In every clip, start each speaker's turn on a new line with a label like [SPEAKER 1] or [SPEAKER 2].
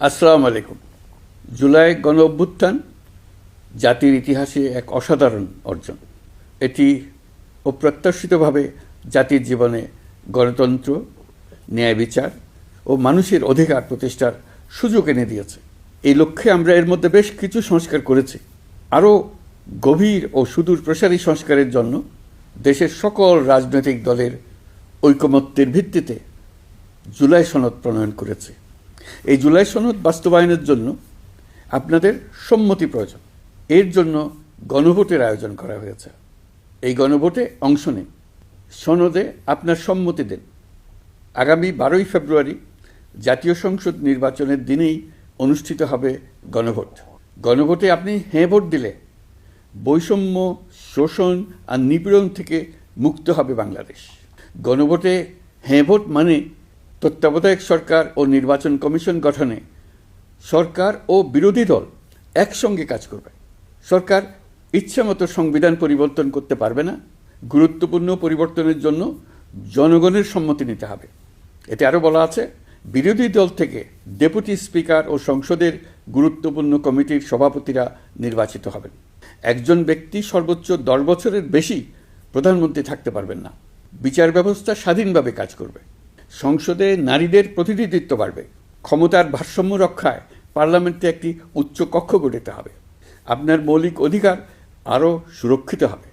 [SPEAKER 1] আসসালামু আলাইকুম। জুলাই গণ অভ্যুত্থান জাতির ইতিহাসে এক অসাধারণ অর্জন। এটি অপ্রত্যাশিতভাবে জাতির জীবনে গণতন্ত্র, ন্যায় বিচার ও মানুষের অধিকার প্রতিষ্ঠার সুযোগ এনে দিয়েছে। এই লক্ষ্যে আমরা এর মধ্যে বেশ কিছু সংস্কার করেছি। আরও গভীর ও সুদূর প্রসারী সংস্কারের জন্য দেশের সকল রাজনৈতিক দলের ঐকমত্যের ভিত্তিতে জুলাই সনদ প্রণয়ন করেছে। এই জুলাই সনদ বাস্তবায়নের জন্য আপনাদের সম্মতি প্রয়োজন। এর জন্য গণভোটের আয়োজন করা হয়েছে। এই গণভোটে অংশ নিন, সনদে আপনার সম্মতি দেন। আগামী 12ই ফেব্রুয়ারি জাতীয় সংসদ নির্বাচনের দিনেই অনুষ্ঠিত হবে গণভোট। গণভোটে আপনি হ্যাঁ ভোট দিলে বৈষম্য, শোষণ আর নিপীড়ন থেকে মুক্ত হবে বাংলাদেশ। গণভোটে হ্যাঁ ভোট মানে তত্ত্বাবধায়ক সরকার ও নির্বাচন কমিশন গঠনে সরকার ও বিরোধী দল একসঙ্গে কাজ করবে। সরকার ইচ্ছামতো সংবিধান পরিবর্তন করতে পারবে না। গুরুত্বপূর্ণ পরিবর্তনের জন্য জনগণের সম্মতি নিতে হবে। এতে আরও বলা আছে, বিরোধী দল থেকে ডেপুটি স্পিকার ও সংসদের গুরুত্বপূর্ণ কমিটির সভাপতিরা নির্বাচিত হবেন। একজন ব্যক্তি সর্বোচ্চ 10 বছরের বেশি প্রধানমন্ত্রী থাকতে পারবেন না। বিচার ব্যবস্থা স্বাধীনভাবে কাজ করবে। সংসদে নারীদের প্রতিনিধিত্ব বাড়বে। ক্ষমতার ভারসাম্য রক্ষায় পার্লামেন্টে একটি উচ্চ কক্ষ গঠিত হবে। আপনার মৌলিক অধিকার আরও সুরক্ষিত হবে।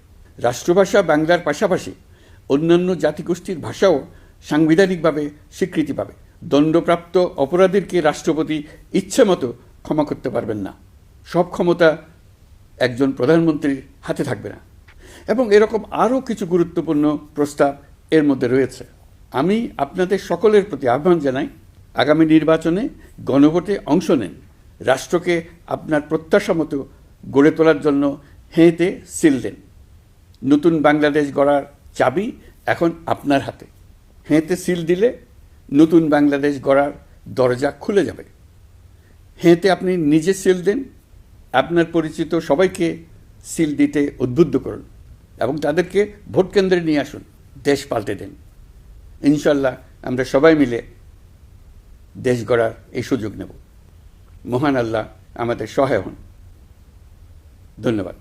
[SPEAKER 1] রাষ্ট্রভাষা বাংলার পাশাপাশি অন্যান্য জাতিগোষ্ঠীর ভাষাও সাংবিধানিকভাবে স্বীকৃতি পাবে। দণ্ডপ্রাপ্ত অপরাধীকে রাষ্ট্রপতি ইচ্ছামতো ক্ষমা করতে পারবেন না। সব ক্ষমতা একজন প্রধানমন্ত্রীর হাতে থাকবে না। এবং এরকম আরও কিছু গুরুত্বপূর্ণ প্রস্তাব এর মধ্যে রয়েছে। আমি আপনাদের সকলের প্রতি আহ্বান জানাই, আগামী নির্বাচনে গণভোটে অংশ নেন। রাষ্ট্রকে আপনার প্রত্যাশা মতো গড়ে তোলার জন্য হেঁতে সিল দেন। নতুন বাংলাদেশ গড়ার চাবি এখন আপনার হাতে। হেঁতে সিল দিলে নতুন বাংলাদেশ গড়ার দরজা খুলে যাবে। হেঁতে আপনি নিজে সিল দেন, আপনার পরিচিত সবাইকে সিল দিতে উদ্বুদ্ধ করুন এবং তাদেরকে ভোট কেন্দ্রে নিয়ে আসুন। দেশ পাল্টে দেন। ইনশাল্লাহ আমরা সবাই মিলে দেশ গড়ার এই সুযোগ নেব। মহান আল্লাহ আমাদের সহায় হন। ধন্যবাদ।